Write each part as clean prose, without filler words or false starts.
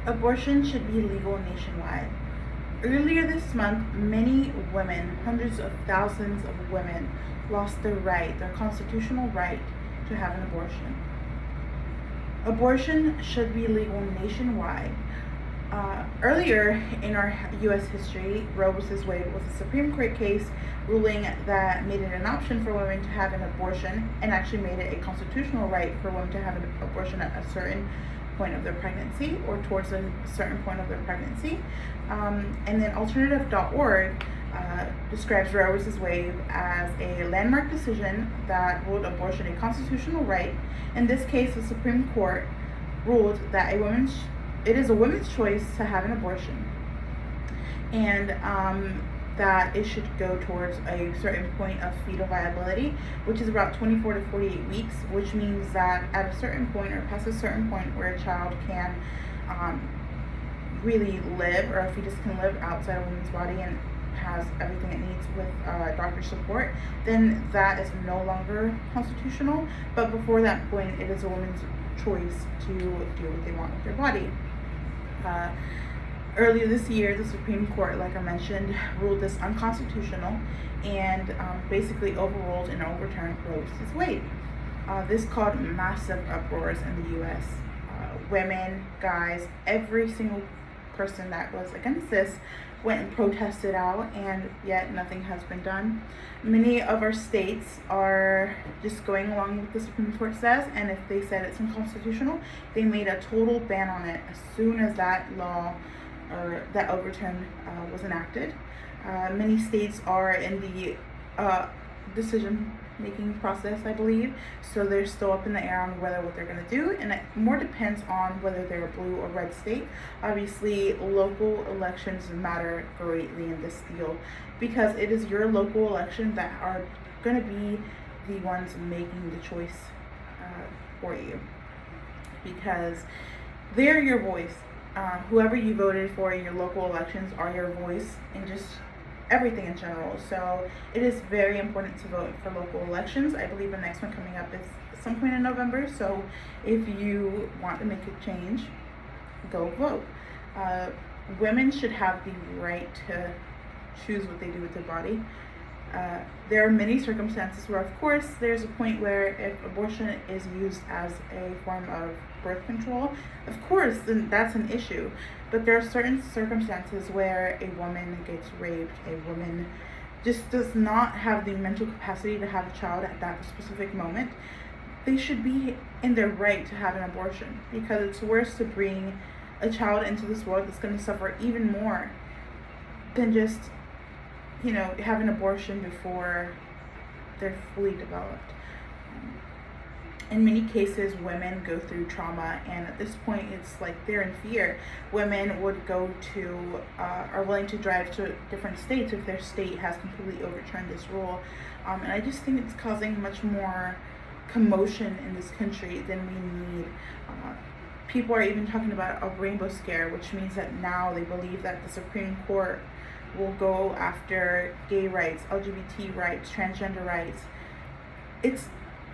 Abortion should be legal nationwide. Earlier this month, many women, hundreds of thousands of women, lost their constitutional right to have an abortion. Abortion should be legal nationwide. Earlier in our U.S. history, Roe v. Wade was a Supreme Court case ruling that made it an option for women to have an abortion and actually made it a constitutional right for women to have an abortion at a certain point of their pregnancy or towards a certain point of their pregnancy. And then alternative.org describes Roe v. Wade as a landmark decision that ruled abortion a constitutional right. In this case, the Supreme Court ruled that it is a woman's choice to have an abortion, and that it should go towards a certain point of fetal viability, which is about 24 to 48 weeks, which means that at a certain point or past a certain point where a child can really live, or a fetus can live outside a woman's body and has everything it needs with doctor support, then that is no longer constitutional. But before that point, it is a woman's choice to do what they want with their body. Earlier this year, the Supreme Court, like I mentioned, ruled this unconstitutional and basically overruled and overturned Roe v. Wade. This caused massive uproars in the U.S. Women, guys, every single person that was against this went and protested out, and yet nothing has been done. Many of our states are just going along with what the Supreme Court says, and if they said it's unconstitutional, they made a total ban on it as soon as that law or that overturn was enacted. Many states are in the decision-making process, I believe, so they're still up in the air on what they're going to do, and it more depends on whether they're a blue or red state. Obviously, local elections matter greatly in this deal because it is your local election that are going to be the ones making the choice for you, because they're your voice. Whoever you voted for in your local elections are your voice in just everything in general. So it is very important to vote for local elections. I believe the next one coming up is some point in November. So if you want to make a change, go vote. Women should have the right to choose what they do with their body. There are many circumstances where, of course, there's a point where if abortion is used as a form of birth control, of course, then that's an issue. But there are certain circumstances where a woman gets raped, a woman just does not have the mental capacity to have a child at that specific moment. They should be in their right to have an abortion, because it's worse to bring a child into this world that's going to suffer even more than just have an abortion before they're fully developed. In many cases, women go through trauma, and at this point, it's like they're in fear. Women would are willing to drive to different states if their state has completely overturned this rule. And I just think it's causing much more commotion in this country than we need. People are even talking about a rainbow scare, which means that now they believe that the Supreme Court will go after gay rights, LGBT rights, transgender rights. It's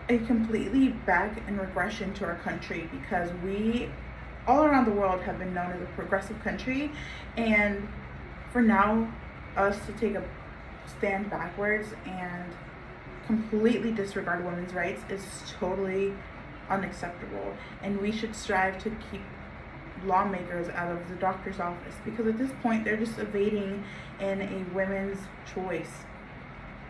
a completely back and regression to our country, because we all around the world have been known as a progressive country, and for now us to take a stand backwards and completely disregard women's rights is totally unacceptable, and we should strive to keep lawmakers out of the doctor's office, because at this point they're just evading in a women's choice,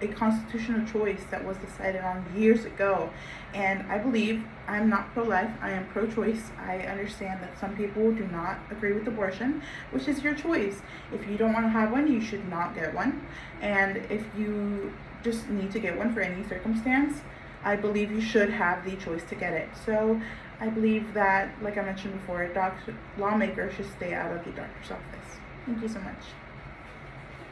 a constitutional choice that was decided on years ago. And I believe I'm not pro-life, I am pro-choice. I understand that some people do not agree with abortion, which is your choice. If you don't want to have one, you should not get one. And if you just need to get one for any circumstance, I believe you should have the choice to get it. So I believe that, like I mentioned before, lawmakers should stay out of the doctor's office. Thank you so much.